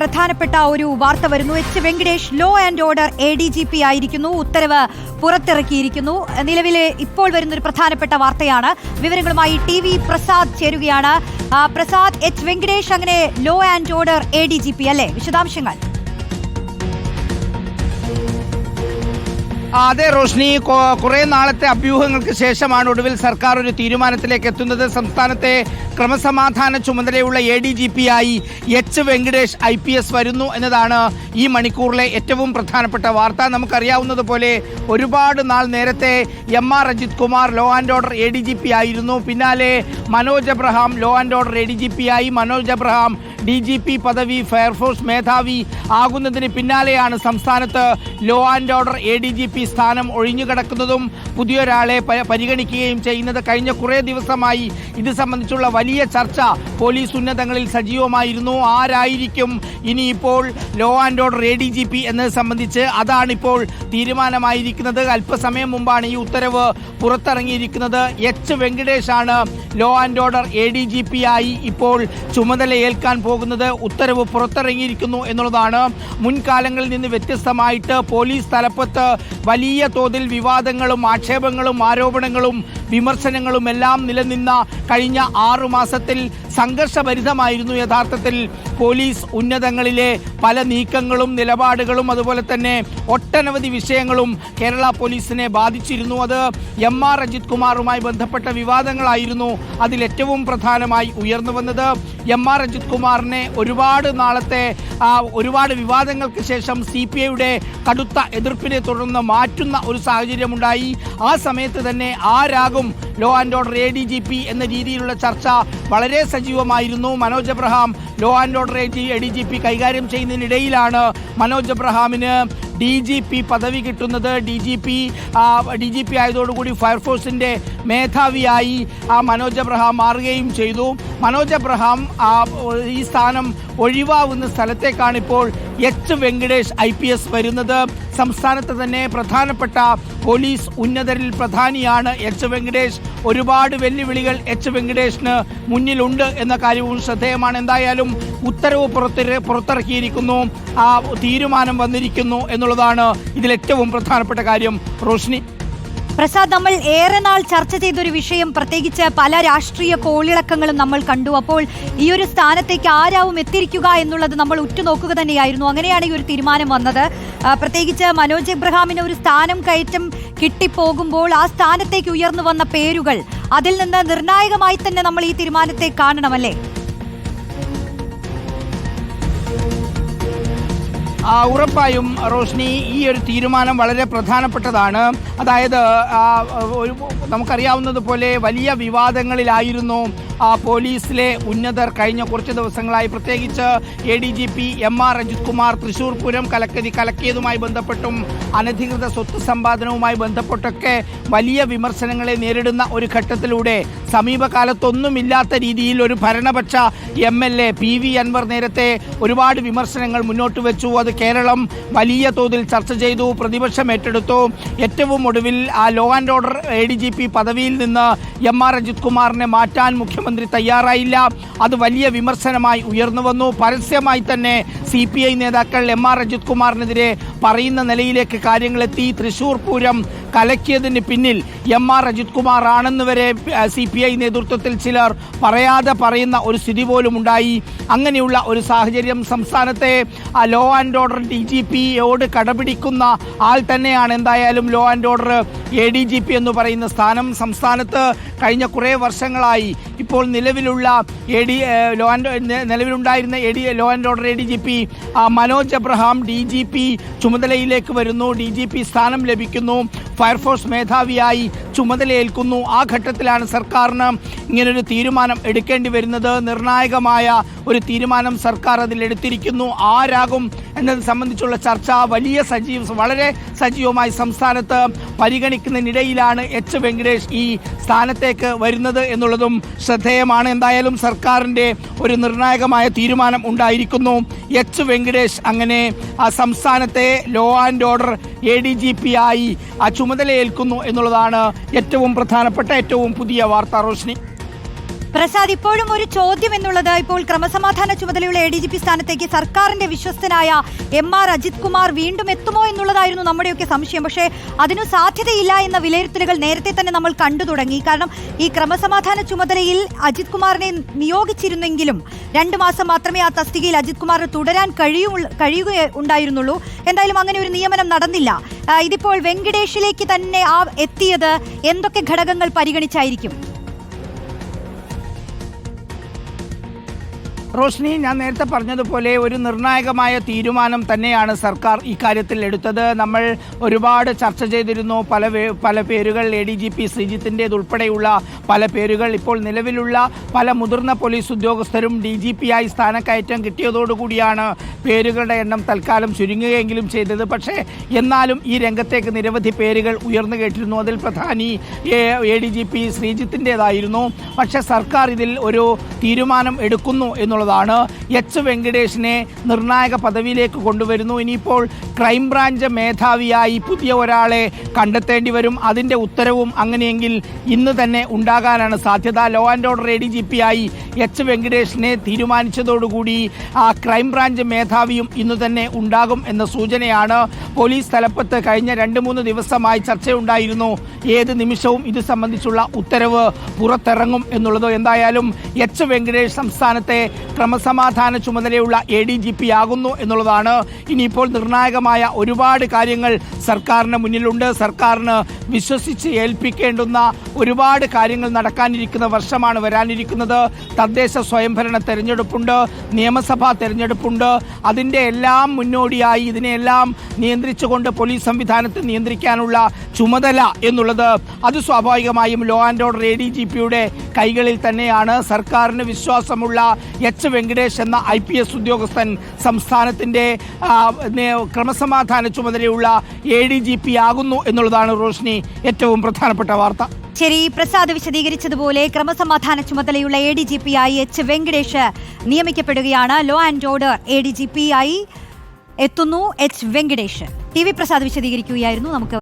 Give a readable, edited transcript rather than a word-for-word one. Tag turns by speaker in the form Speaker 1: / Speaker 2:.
Speaker 1: പ്രധാനപ്പെട്ട ഒരു വാർത്ത വരുന്നു. H Venkatesh law and order ADGP ആയിരിക്കുന്നു. ഉത്തരവ് പുറത്തിറക്കിയിരിക്കുന്നു. നിലവിലെ ഇപ്പോൾ വരുന്നൊരു പ്രധാനപ്പെട്ട വാർത്തയാണ്. വിവരങ്ങളുമായി TV പ്രസാദ് ചേരുകയാണ്. പ്രസാദ്, എച്ച് വെങ്കടേഷ് അങ്ങനെ ലോ ആൻഡ് ഓർഡർ ADGP അല്ലേ? വിശദാംശങ്ങൾ.
Speaker 2: അതെ റോഷ്നി, കുറെ നാളത്തെ അഭ്യൂഹങ്ങൾക്ക് ശേഷമാണ് ഒടുവിൽ സർക്കാർ ഒരു തീരുമാനത്തിലേക്ക് എത്തുന്നത്. സംസ്ഥാനത്തെ ക്രമസമാധാന ചുമതലയുള്ള ADGP ആയി എച്ച് വെങ്കടേഷ് IPS വരുന്നു എന്നതാണ് ഈ മണിക്കൂറിലെ ഏറ്റവും പ്രധാനപ്പെട്ട വാർത്ത. നമുക്കറിയാവുന്നതുപോലെ ഒരുപാട് നാൾ നേരത്തെ MR Ajith Kumar law and order ADGP ആയിരുന്നു. പിന്നാലെ Manoj Abraham law and order ADGP ആയി. മനോജ് എബ്രഹാം DGP പദവി ഫയർഫോഴ്സ് മേധാവി ആകുന്നതിന് പിന്നാലെയാണ് സംസ്ഥാനത്ത് ലോ ആൻഡ് ഓർഡർ ADGP സ്ഥാനം ഒഴിഞ്ഞുകിടക്കുന്നതും പുതിയൊരാളെ പരിഗണിക്കുകയും ചെയ്യുന്നത്. കഴിഞ്ഞ കുറേ ദിവസമായി ഇത് സംബന്ധിച്ചുള്ള വലിയ ചർച്ച പോലീസ് ഉന്നതങ്ങളിൽ സജീവമായിരുന്നു. ആരായിരിക്കും ഇനിയിപ്പോൾ ലോ ആൻഡ് ഓർഡർ ADGP എന്നത് സംബന്ധിച്ച് അതാണിപ്പോൾ തീരുമാനമായിരിക്കുന്നത്. അല്പസമയം മുമ്പാണ് ഈ ഉത്തരവ് പുറത്തിറങ്ങിയിരിക്കുന്നത്. എച്ച് വെങ്കടേഷ് ആണ് ലോ ആൻഡ് ഓർഡർ ADGP ആയി ഇപ്പോൾ ചുമതലയേൽക്കാൻ പോകുന്നത്. ഉത്തരവ് പുറത്തിറങ്ങിയിരിക്കുന്നു എന്നുള്ളതാണ്. മുൻകാലങ്ങളിൽ നിന്ന് വ്യത്യസ്തമായിട്ട് പോലീസ് തലപ്പത്ത് വലിയ തോതിൽ വിവാദങ്ങളും ആക്ഷേപങ്ങളും ആരോപണങ്ങളും വിമർശനങ്ങളും എല്ലാം നിലനിന്ന കഴിഞ്ഞ 6 മാസത്തിൽ സംഘർഷഭരിതമായിരുന്നു യഥാർത്ഥത്തിൽ പോലീസ് ഉന്നതങ്ങളിലെ പല നീക്കങ്ങളും നിലപാടുകളും. അതുപോലെ തന്നെ ഒട്ടനവധി വിഷയങ്ങളും കേരള പോലീസിനെ ബാധിച്ചിരുന്നു. അത് MR അജിത് കുമാറുമായി ബന്ധപ്പെട്ട വിവാദങ്ങളായിരുന്നു അതിലേറ്റവും പ്രധാനമായി ഉയർന്നു വന്നത്. MR അജിത് കുമാറിനെ ഒരുപാട് വിവാദങ്ങൾക്ക് ശേഷം CPIയുടെ കടുത്ത എതിർപ്പിനെ തുടർന്ന് മാറ്റുന്ന ഒരു സാഹചര്യമുണ്ടായി. ആ സമയത്ത് തന്നെ ആരാകും ലോ ആൻഡ് ഓർഡർ ADGP എന്ന രീതിയിലുള്ള ചർച്ച വളരെ സജീവമായിരുന്നു. Manoj Abraham law and order ADGP കൈകാര്യം ചെയ്യുന്നതിനിടയിലാണ് മനോജ് എബ്രഹാമിന് DGP പദവി കിട്ടുന്നത്. DGP ആയതോടുകൂടി ഫയർഫോഴ്സിൻ്റെ മേധാവിയായി മനോജ് എബ്രഹാം മാറുകയും ചെയ്തു. മനോജ് എബ്രഹാം ഈ സ്ഥാനം ഒഴിവാകുന്ന സ്ഥലത്തേക്കാണിപ്പോൾ എച്ച് വെങ്കടേഷ് IPS വരുന്നത്. സംസ്ഥാനത്ത് തന്നെ പ്രധാനപ്പെട്ട പോലീസ് ഉന്നതരിൽ പ്രധാനിയാണ് എച്ച് വെങ്കടേഷ്. ഒരുപാട് വെല്ലുവിളികൾ എച്ച് വെങ്കടേഷിന് മുന്നിലുണ്ട് എന്ന കാര്യവും ശ്രദ്ധേയമാണ്. എന്തായാലും ഉത്തരവ് പുറത്തിറക്കിയിരിക്കുന്നു, തീരുമാനം വന്നിരിക്കുന്നു എന്നുള്ളതാണ് ഇതിലേറ്റവും പ്രധാനപ്പെട്ട കാര്യം. റോഷ്നി,
Speaker 1: പ്രസാദ്, നമ്മൾ ഏറെ നാൾ ചർച്ച ചെയ്തൊരു വിഷയം, പ്രത്യേകിച്ച് പല രാഷ്ട്രീയ കോളിളക്കങ്ങളും നമ്മൾ കണ്ടു. അപ്പോൾ ഈ ഒരു സ്ഥാനത്തേക്ക് ആരാവും എത്തിയിരിക്കുക എന്നുള്ളത് നമ്മൾ ഉറ്റുനോക്കുക തന്നെയായിരുന്നു. അങ്ങനെയാണ് ഈ ഒരു തീരുമാനം വന്നത്. പ്രത്യേകിച്ച് മനോജ് എബ്രഹാമിന് ഒരു സ്ഥാനം കയറ്റം കിട്ടിപ്പോകുമ്പോൾ ആ സ്ഥാനത്തേക്ക് ഉയർന്നു വന്ന പേരുകൾ, അതിൽ നിന്ന് നിർണായകമായി തന്നെ നമ്മൾ ഈ തീരുമാനത്തെ കാണണമല്ലേ?
Speaker 2: ഉറപ്പായും റോഷ്നി, ഈ ഒരു തീരുമാനം വളരെ പ്രധാനപ്പെട്ടതാണ്. അതായത് നമുക്കറിയാവുന്നതുപോലെ വലിയ വിവാദങ്ങളിലായിരുന്നു പോലീസിലെ ഉന്നതർ കഴിഞ്ഞ കുറച്ച് ദിവസങ്ങളായി. പ്രത്യേകിച്ച് ADGP MR അജിത് കുമാർ തൃശ്ശൂർ പൂരം കലക്കിയതുമായി ബന്ധപ്പെട്ടും അനധികൃത സ്വത്ത് സമ്പാദനവുമായി ബന്ധപ്പെട്ടൊക്കെ വലിയ വിമർശനങ്ങളെ നേരിടുന്ന ഒരു ഘട്ടത്തിലൂടെ സമീപകാലത്തൊന്നുമില്ലാത്ത രീതിയിൽ ഒരു ഭരണപക്ഷ MLA PV അൻവർ നേരത്തെ ഒരുപാട് വിമർശനങ്ങൾ മുന്നോട്ട് വെച്ചു. അത് കേരളം വലിയ തോതിൽ ചർച്ച ചെയ്തു, പ്രതിപക്ഷം ഏറ്റെടുത്തു. ഏറ്റവും ഒടുവിൽ ലോ ആൻഡ് ഓർഡർ ADGP പദവിയിൽ നിന്ന് MR അജിത് കുമാറിനെ മാറ്റാൻ മുഖ്യമന്ത്രി തയ്യാറായില്ല. അത് വലിയ വിമർശനമായി ഉയർന്നു വന്നു. പരസ്യമായി തന്നെ CPI നേതാക്കൾ MR അജിത് കുമാറിനെതിരെ പറയുന്ന നിലയിലേക്ക് കാര്യങ്ങളെത്തി. തൃശ്ശൂർ പൂരം കലക്കിയതിന് പിന്നിൽ MR അജിത് കുമാർ ആണെന്ന് വരെ CPI നേതൃത്വത്തിൽ ചിലർ പറയാതെ പറയുന്ന ഒരു സ്ഥിതി പോലും ഉണ്ടായി. അങ്ങനെയുള്ള ഒരു സാഹചര്യം സംസ്ഥാനത്തെ ലോ ആൻഡ് ഓർഡർ DGPയോട് കടപിടിക്കുന്ന ആൾ തന്നെയാണ് എന്തായാലും ലോ ആൻഡ് ഓർഡർ ADGP എന്ന് പറയുന്ന സ്ഥാനം. സംസ്ഥാനത്ത് കഴിഞ്ഞ കുറേ വർഷങ്ങളായി ഇപ്പോൾ നിലവിലുണ്ടായിരുന്ന law and order ADGP Manoj Abraham DGP ചുമതലയിലേക്ക് വരുന്നു. DGP സ്ഥാനം ലഭിക്കുന്നു. ഫയർഫോഴ്സ് മേധാവിയായി ചുമതലയേൽക്കുന്നു. ആ ഘട്ടത്തിലാണ് സർക്കാരിന് ഇങ്ങനൊരു തീരുമാനം എടുക്കേണ്ടി വരുന്നത്. നിർണായകമായ ഒരു തീരുമാനം സർക്കാർ അതിലെടുത്തിരിക്കുന്നു. ആരാകും എന്നത് സംബന്ധിച്ചുള്ള ചർച്ച വളരെ സജീവമായി സംസ്ഥാനത്ത് പരിഗണിക്കുന്നതിനിടയിലാണ് എച്ച് വെങ്കടേഷ് ഈ സ്ഥാനത്തേക്ക് വരുന്നത് എന്നുള്ളതും ശ്രദ്ധേയമാണ്. എന്തായാലും സർക്കാരിൻ്റെ ഒരു നിർണായകമായ തീരുമാനം ഉണ്ടായിരിക്കുന്നു. എച്ച് വെങ്കടേഷ് അങ്ങനെ സംസ്ഥാനത്തെ ലോ ആൻഡ് ഓർഡർ ADGP ആയി ചുമതലയേൽക്കുന്നു എന്നുള്ളതാണ് ഏറ്റവും പ്രധാനപ്പെട്ട ഏറ്റവും പുതിയ വാർത്ത. റോഷ്നി.
Speaker 1: പ്രസാദ്, ഇപ്പോഴും ഒരു ചോദ്യം എന്നുള്ളത്, ഇപ്പോൾ ക്രമസമാധാന ചുമതലയുള്ള ADGP സ്ഥാനത്തേക്ക് സർക്കാരിന്റെ വിശ്വസ്തനായ MR അജിത് കുമാർ വീണ്ടും എത്തുമോ എന്നുള്ളതായിരുന്നു നമ്മുടെയൊക്കെ സംശയം. പക്ഷേ അതിനു സാധ്യതയില്ല എന്ന വിലയിരുത്തലുകൾ നേരത്തെ തന്നെ നമ്മൾ കണ്ടു തുടങ്ങി. കാരണം ഈ ക്രമസമാധാന ചുമതലയിൽ അജിത് കുമാറിനെ നിയോഗിച്ചിരുന്നെങ്കിലും 2 മാസം മാത്രമേ ആ തസ്തികയിൽ അജിത് കുമാറിന് തുടരാൻ കഴിയുകയുണ്ടായിരുന്നുള്ളൂ. എന്തായാലും അങ്ങനെ ഒരു നിയമനം നടന്നില്ല. ഇതിപ്പോൾ വെങ്കടേഷിലേക്ക് തന്നെ എത്തിയത് എന്തൊക്കെ ഘടകങ്ങൾ പരിഗണിച്ചായിരിക്കും?
Speaker 2: റോഷ്നി, ഞാൻ നേരത്തെ പറഞ്ഞതുപോലെ ഒരു നിർണായകമായ തീരുമാനം തന്നെയാണ് സർക്കാർ ഇക്കാര്യത്തിൽ എടുത്തത്. നമ്മൾ ഒരുപാട് ചർച്ച ചെയ്തിരുന്നു. പല പേരുകൾ ADGP ശ്രീജിത്തിൻ്റേതുൾപ്പെടെയുള്ള പല പേരുകൾ. ഇപ്പോൾ നിലവിലുള്ള പല മുതിർന്ന പോലീസ് ഉദ്യോഗസ്ഥരും DGP-ആയി സ്ഥാനക്കയറ്റം കിട്ടിയതോടുകൂടിയാണ് പേരുകളുടെ എണ്ണം തൽക്കാലം ചുരുങ്ങുകയെങ്കിലും ചെയ്തത്. പക്ഷേ എന്നാലും ഈ രംഗത്തേക്ക് നിരവധി പേരുകൾ ഉയർന്നു കേട്ടിരുന്നു. അതിൽ പ്രധാനി ADGP ശ്രീജിത്തിൻ്റേതായിരുന്നു. പക്ഷേ സർക്കാർ ഇതിൽ ഒരു തീരുമാനം എടുക്കുന്നു എന്നുള്ളതാണ്. വെങ്കടേഷിനെ നിർണായക പദവിയിലേക്ക് കൊണ്ടുവരുന്നു. ഇനിയിപ്പോൾ ക്രൈംബ്രാഞ്ച് മേധാവിയായി പുതിയ ഒരാളെ കണ്ടെത്തേണ്ടി വരും. അതിൻ്റെ ഉത്തരവും അങ്ങനെയെങ്കിൽ ഇന്ന് തന്നെ ഉണ്ടാകാനാണ് സാധ്യത. ലോ ആൻഡ് ഓർഡർ ADGP-ആയി വെങ്കടേഷിനെ തീരുമാനിച്ചതോടുകൂടി ആ ക്രൈംബ്രാഞ്ച് മേധാവിയും ഇന്ന് തന്നെ ഉണ്ടാകും എന്ന സൂചനയാണ്. പോലീസ് തലപ്പത്ത് കഴിഞ്ഞ 2-3 ദിവസമായി ചർച്ചയുണ്ടായിരുന്നു. ഏത് നിമിഷവും ഇത് സംബന്ധിച്ചുള്ള ഉത്തരവ് പുറത്തിറങ്ങും എന്നുള്ളത്. എന്തായാലും വെങ്കടേഷ് സംസ്ഥാനത്തെ ക്രമസമാധാന ചുമതലയുള്ള ADGP ആകുന്നു എന്നുള്ളതാണ്. ഇനിയിപ്പോൾ നിർണായകമായ ഒരുപാട് കാര്യങ്ങൾ സർക്കാരിന് മുന്നിലുണ്ട്. സർക്കാരിന് വിശ്വസിച്ച് ഏൽപ്പിക്കേണ്ടുന്ന ഒരുപാട് കാര്യങ്ങൾ നടക്കാനിരിക്കുന്ന വർഷമാണ് വരാനിരിക്കുന്നത്. തദ്ദേശ സ്വയംഭരണ തെരഞ്ഞെടുപ്പുണ്ട്, നിയമസഭാ തെരഞ്ഞെടുപ്പുണ്ട്. അതിൻ്റെ എല്ലാം മുന്നോടിയായി ഇതിനെല്ലാം നിയന്ത്രിച്ചുകൊണ്ട് പോലീസ് സംവിധാനത്തെ നിയന്ത്രിക്കാനുള്ള ചുമതല എന്നുള്ളത് അത് സ്വാഭാവികമായും ലോ ആൻഡ് ഓർഡർ ADGP-യുടെ കൈകളിൽ തന്നെയാണ്. സർക്കാരിന് വിശ്വാസമുള്ള വെങ്കടേഷ് എന്ന IPS ഉദ്യോഗസ്ഥൻ സംസ്ഥാനത്തിൻ്റെ ക്രമസമാധാന ചുമതലയുള്ള ADGP ആകുന്നു എന്നുള്ളതാണ് റോഷ്നി ഏറ്റവും പ്രധാനപ്പെട്ട വാർത്ത.
Speaker 1: ശരി, പ്രസാദ് വിശദീകരിച്ചതുപോലെ ക്രമസമാധാന ചുമതലയുള്ള ADGP-ആയി വെങ്കടേഷ് നിയമിക്കപ്പെടുകയാണ്. ലോ ആൻഡ് ഓർഡർ ADGP-ആയി എത്തുന്നു വെങ്കടേഷ്. TV പ്രസാദ് വിശദീകരിക്കുകയായിരുന്നു. നമുക്ക്